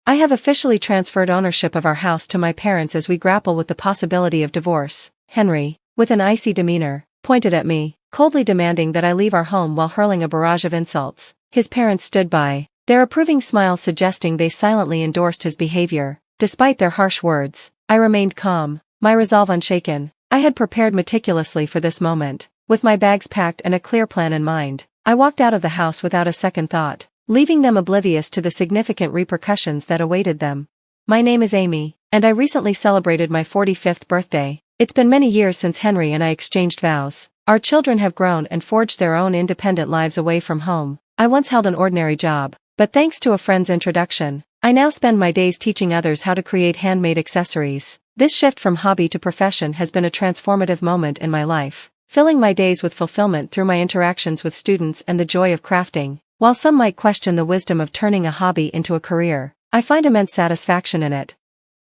I have officially transferred ownership of our house to my parents as we grapple with the possibility of divorce. Henry, with an icy demeanor, pointed at me, coldly demanding that I leave our home while hurling a barrage of insults. His parents stood by, their approving smiles suggesting they silently endorsed his behavior. Despite their harsh words, I remained calm, my resolve unshaken. I had prepared meticulously for this moment. With my bags packed and a clear plan in mind, I walked out of the house without a second thought, leaving them oblivious to the significant repercussions that awaited them. My name is Amy, and I recently celebrated my 45th birthday. It's been many years since Henry and I exchanged vows. Our children have grown and forged their own independent lives away from home. I once held an ordinary job, but thanks to a friend's introduction, I now spend my days teaching others how to create handmade accessories. This shift from hobby to profession has been a transformative moment in my life, filling my days with fulfillment through my interactions with students and the joy of crafting. While some might question the wisdom of turning a hobby into a career, I find immense satisfaction in it.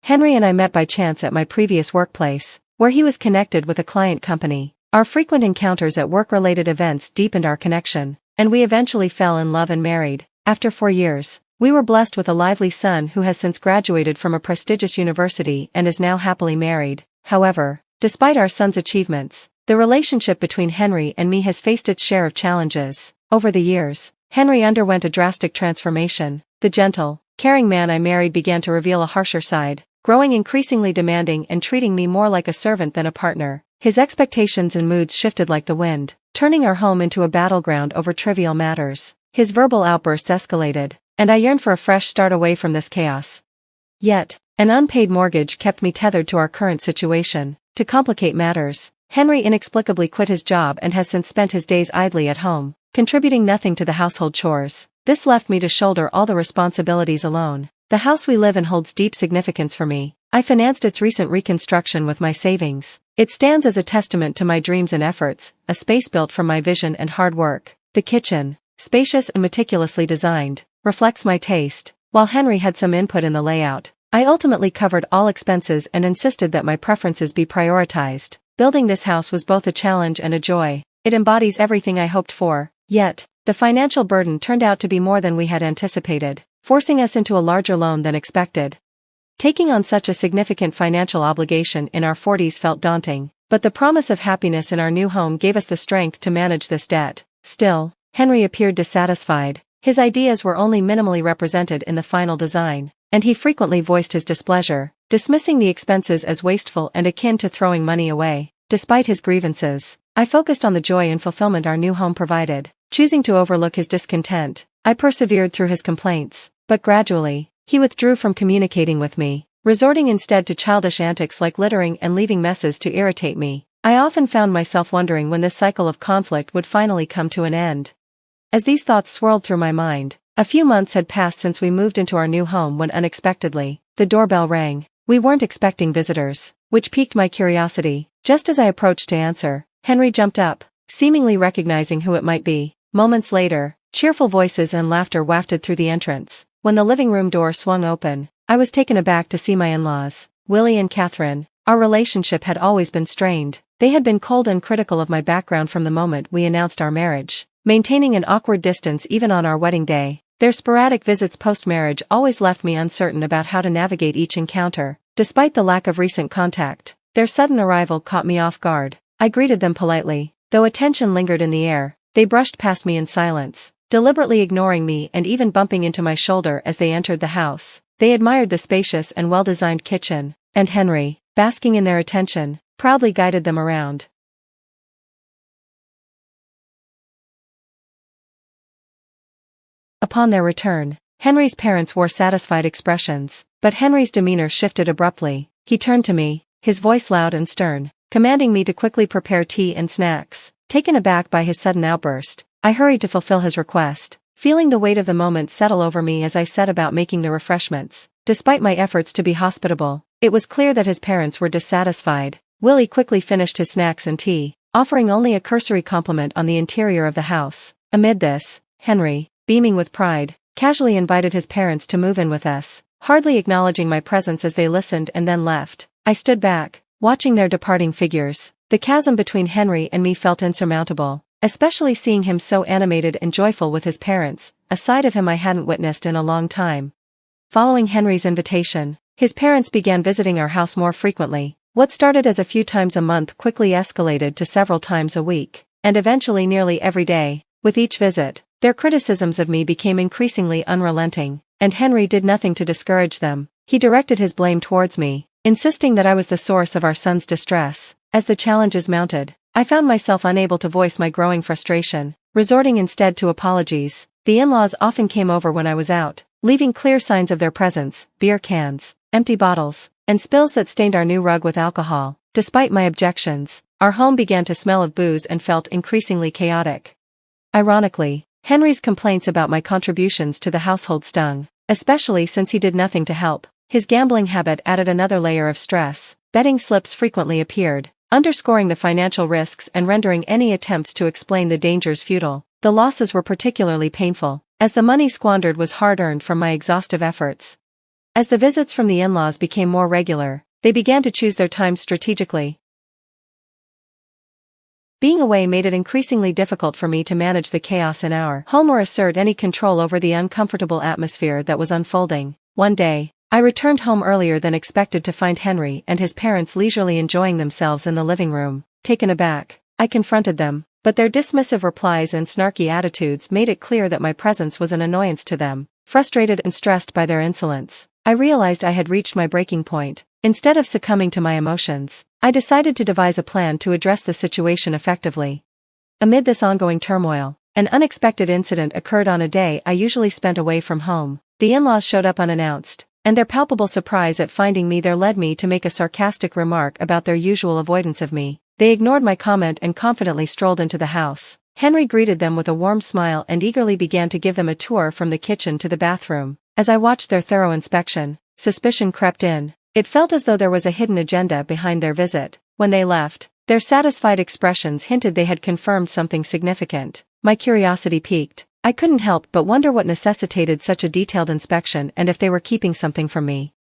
Henry and I met by chance at my previous workplace, where he was connected with a client company. Our frequent encounters at work-related events deepened our connection, and we eventually fell in love and married. After 4 years, we were blessed with a lively son who has since graduated from a prestigious university and is now happily married. However, despite our son's achievements, the relationship between Henry and me has faced its share of challenges. Over the years, Henry underwent a drastic transformation. The gentle, caring man I married began to reveal a harsher side, growing increasingly demanding and treating me more like a servant than a partner. His expectations and moods shifted like the wind, turning our home into a battleground over trivial matters. His verbal outbursts escalated, and I yearned for a fresh start away from this chaos. Yet, an unpaid mortgage kept me tethered to our current situation. To complicate matters, Henry inexplicably quit his job and has since spent his days idly at home, contributing nothing to the household chores. This left me to shoulder all the responsibilities alone. The house we live in holds deep significance for me. I financed its recent reconstruction with my savings. It stands as a testament to my dreams and efforts, a space built from my vision and hard work. The kitchen, spacious and meticulously designed, reflects my taste. While Henry had some input in the layout, I ultimately covered all expenses and insisted that my preferences be prioritized. Building this house was both a challenge and a joy. It embodies everything I hoped for. Yet, the financial burden turned out to be more than we had anticipated, forcing us into a larger loan than expected. Taking on such a significant financial obligation in our 40s felt daunting, but the promise of happiness in our new home gave us the strength to manage this debt. Still, Henry appeared dissatisfied. His ideas were only minimally represented in the final design, and he frequently voiced his displeasure, dismissing the expenses as wasteful and akin to throwing money away. Despite his grievances, I focused on the joy and fulfillment our new home provided. Choosing to overlook his discontent, I persevered through his complaints, but gradually, he withdrew from communicating with me, resorting instead to childish antics like littering and leaving messes to irritate me. I often found myself wondering when this cycle of conflict would finally come to an end. As these thoughts swirled through my mind, a few months had passed since we moved into our new home when unexpectedly, the doorbell rang. We weren't expecting visitors, which piqued my curiosity. Just as I approached to answer, Henry jumped up, seemingly recognizing who it might be. Moments later, cheerful voices and laughter wafted through the entrance. When the living room door swung open, I was taken aback to see my in-laws, Willie and Catherine. Our relationship had always been strained. They had been cold and critical of my background from the moment we announced our marriage, maintaining an awkward distance even on our wedding day. Their sporadic visits post-marriage always left me uncertain about how to navigate each encounter. Despite the lack of recent contact, their sudden arrival caught me off guard. I greeted them politely. Though attention lingered in the air, they brushed past me in silence, deliberately ignoring me and even bumping into my shoulder as they entered the house. They admired the spacious and well-designed kitchen, and Henry, basking in their attention, proudly guided them around. Upon their return, Henry's parents wore satisfied expressions, but Henry's demeanor shifted abruptly. He turned to me, his voice loud and stern, commanding me to quickly prepare tea and snacks. Taken aback by his sudden outburst, I hurried to fulfill his request, feeling the weight of the moment settle over me as I set about making the refreshments. Despite my efforts to be hospitable, it was clear that his parents were dissatisfied. Willie quickly finished his snacks and tea, offering only a cursory compliment on the interior of the house. Amid this, Henry, beaming with pride, casually invited his parents to move in with us, hardly acknowledging my presence as they listened and then left. I stood back, watching their departing figures. The chasm between Henry and me felt insurmountable, especially seeing him so animated and joyful with his parents, a side of him I hadn't witnessed in a long time. Following Henry's invitation, his parents began visiting our house more frequently. What started as a few times a month quickly escalated to several times a week, and eventually nearly every day. With each visit, their criticisms of me became increasingly unrelenting, and Henry did nothing to discourage them. He directed his blame towards me, insisting that I was the source of our son's distress. As the challenges mounted, I found myself unable to voice my growing frustration, resorting instead to apologies. The in-laws often came over when I was out, leaving clear signs of their presence: beer cans, empty bottles, and spills that stained our new rug with alcohol. Despite my objections, our home began to smell of booze and felt increasingly chaotic. Ironically, Henry's complaints about my contributions to the household stung, especially since he did nothing to help. His gambling habit added another layer of stress. Betting slips frequently appeared, underscoring the financial risks and rendering any attempts to explain the dangers futile. The losses were particularly painful, as the money squandered was hard-earned from my exhaustive efforts. As the visits from the in-laws became more regular, they began to choose their times strategically. Being away made it increasingly difficult for me to manage the chaos in our home or assert any control over the uncomfortable atmosphere that was unfolding. One day, I returned home earlier than expected to find Henry and his parents leisurely enjoying themselves in the living room. Taken aback, I confronted them, but their dismissive replies and snarky attitudes made it clear that my presence was an annoyance to them. Frustrated and stressed by their insolence, I realized I had reached my breaking point. Instead of succumbing to my emotions, I decided to devise a plan to address the situation effectively. Amid this ongoing turmoil, an unexpected incident occurred on a day I usually spent away from home. The in-laws showed up unannounced, and their palpable surprise at finding me there led me to make a sarcastic remark about their usual avoidance of me. They ignored my comment and confidently strolled into the house. Henry greeted them with a warm smile and eagerly began to give them a tour from the kitchen to the bathroom. As I watched their thorough inspection, suspicion crept in. It felt as though there was a hidden agenda behind their visit. When they left, their satisfied expressions hinted they had confirmed something significant. My curiosity piqued. I couldn't help but wonder what necessitated such a detailed inspection and if they were keeping something from me.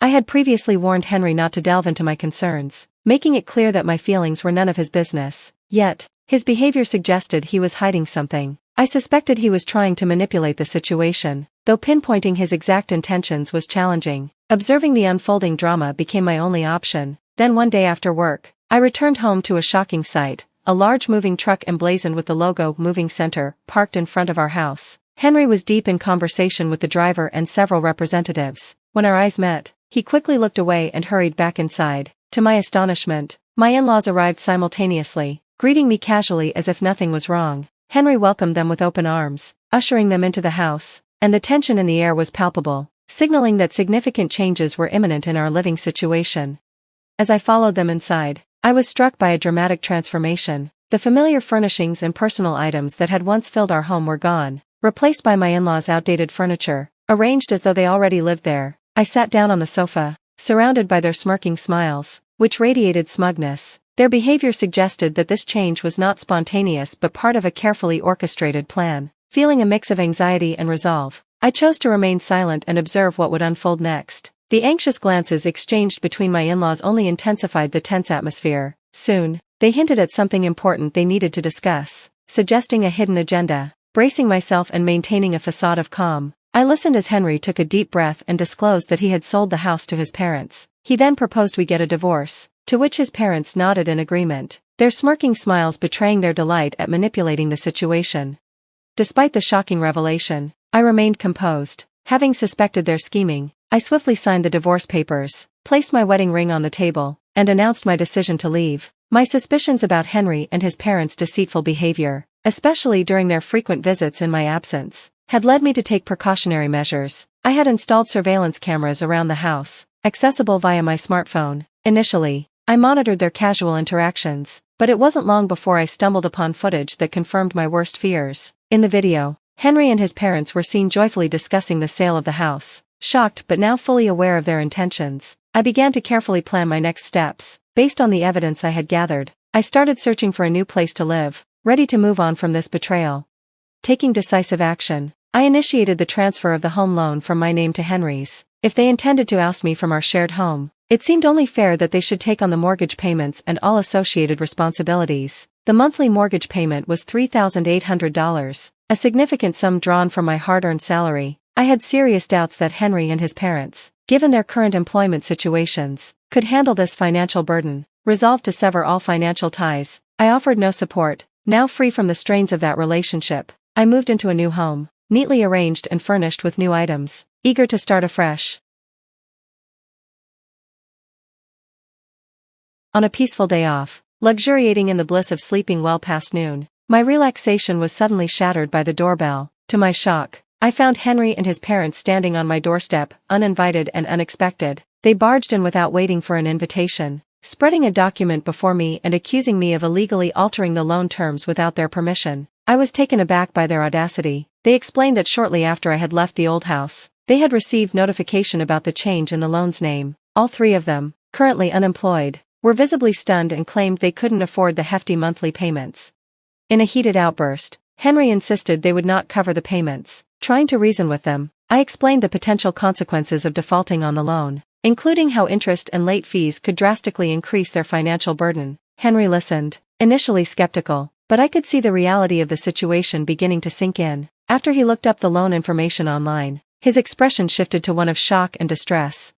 I had previously warned Henry not to delve into my concerns, making it clear that my feelings were none of his business. Yet, his behavior suggested he was hiding something. I suspected he was trying to manipulate the situation, though pinpointing his exact intentions was challenging. Observing the unfolding drama became my only option. Then one day after work, I returned home to a shocking sight: a large moving truck emblazoned with the logo Moving Center, parked in front of our house. Henry was deep in conversation with the driver and several representatives. When our eyes met, he quickly looked away and hurried back inside. To my astonishment, my in-laws arrived simultaneously, greeting me casually as if nothing was wrong. Henry welcomed them with open arms, ushering them into the house, and the tension in the air was palpable, signaling that significant changes were imminent in our living situation. As I followed them inside, I was struck by a dramatic transformation. The familiar furnishings and personal items that had once filled our home were gone, replaced by my in-laws' outdated furniture, arranged as though they already lived there. I sat down on the sofa, surrounded by their smirking smiles, which radiated smugness. Their behavior suggested that this change was not spontaneous but part of a carefully orchestrated plan. Feeling a mix of anxiety and resolve, I chose to remain silent and observe what would unfold next. The anxious glances exchanged between my in-laws only intensified the tense atmosphere. Soon, they hinted at something important they needed to discuss, suggesting a hidden agenda. Bracing myself and maintaining a facade of calm, I listened as Henry took a deep breath and disclosed that he had sold the house to his parents. He then proposed we get a divorce, to which his parents nodded in agreement, their smirking smiles betraying their delight at manipulating the situation. Despite the shocking revelation, I remained composed. Having suspected their scheming, I swiftly signed the divorce papers, placed my wedding ring on the table, and announced my decision to leave. My suspicions about Henry and his parents' deceitful behavior, especially during their frequent visits in my absence, had led me to take precautionary measures. I had installed surveillance cameras around the house, accessible via my smartphone. Initially, I monitored their casual interactions, but it wasn't long before I stumbled upon footage that confirmed my worst fears. In the video, Henry and his parents were seen joyfully discussing the sale of the house. Shocked but now fully aware of their intentions, I began to carefully plan my next steps. Based on the evidence I had gathered, I started searching for a new place to live, ready to move on from this betrayal. Taking decisive action, I initiated the transfer of the home loan from my name to Henry's. If they intended to oust me from our shared home, it seemed only fair that they should take on the mortgage payments and all associated responsibilities. The monthly mortgage payment was $3,800, a significant sum drawn from my hard-earned salary. I had serious doubts that Henry and his parents, given their current employment situations, could handle this financial burden. Resolved to sever all financial ties, I offered no support. Now free from the strains of that relationship, I moved into a new home, neatly arranged and furnished with new items, eager to start afresh. On a peaceful day off, luxuriating in the bliss of sleeping well past noon, my relaxation was suddenly shattered by the doorbell. To my shock, I found Henry and his parents standing on my doorstep, uninvited and unexpected. They barged in without waiting for an invitation, spreading a document before me and accusing me of illegally altering the loan terms without their permission. I was taken aback by their audacity. They explained that shortly after I had left the old house, they had received notification about the change in the loan's name. All three of them, currently unemployed, were visibly stunned and claimed they couldn't afford the hefty monthly payments. In a heated outburst, Henry insisted they would not cover the payments. Trying to reason with them, I explained the potential consequences of defaulting on the loan, including how interest and late fees could drastically increase their financial burden. Henry listened, initially skeptical, but I could see the reality of the situation beginning to sink in. After he looked up the loan information online, his expression shifted to one of shock and distress.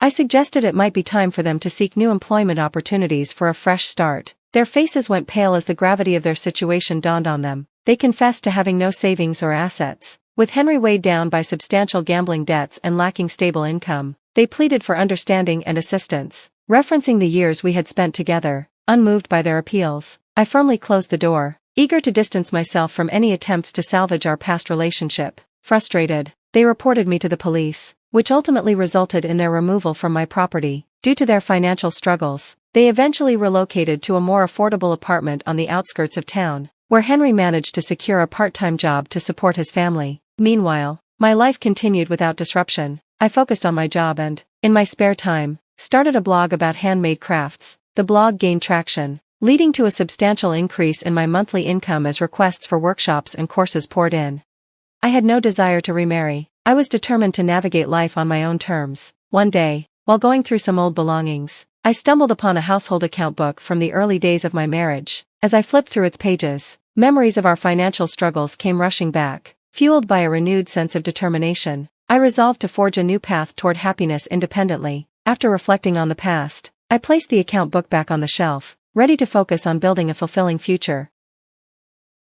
I suggested it might be time for them to seek new employment opportunities for a fresh start. Their faces went pale as the gravity of their situation dawned on them. They confessed to having no savings or assets. With Henry weighed down by substantial gambling debts and lacking stable income, they pleaded for understanding and assistance. Referencing the years we had spent together, unmoved by their appeals, I firmly closed the door, eager to distance myself from any attempts to salvage our past relationship. Frustrated, they reported me to the police, which ultimately resulted in their removal from my property. Due to their financial struggles, they eventually relocated to a more affordable apartment on the outskirts of town, where Henry managed to secure a part-time job to support his family. Meanwhile, my life continued without disruption. I focused on my job and, in my spare time, started a blog about handmade crafts. The blog gained traction, leading to a substantial increase in my monthly income as requests for workshops and courses poured in. I had no desire to remarry. I was determined to navigate life on my own terms. One day, while going through some old belongings, I stumbled upon a household account book from the early days of my marriage. As I flipped through its pages, memories of our financial struggles came rushing back. Fueled by a renewed sense of determination, I resolved to forge a new path toward happiness independently. After reflecting on the past, I placed the account book back on the shelf, ready to focus on building a fulfilling future.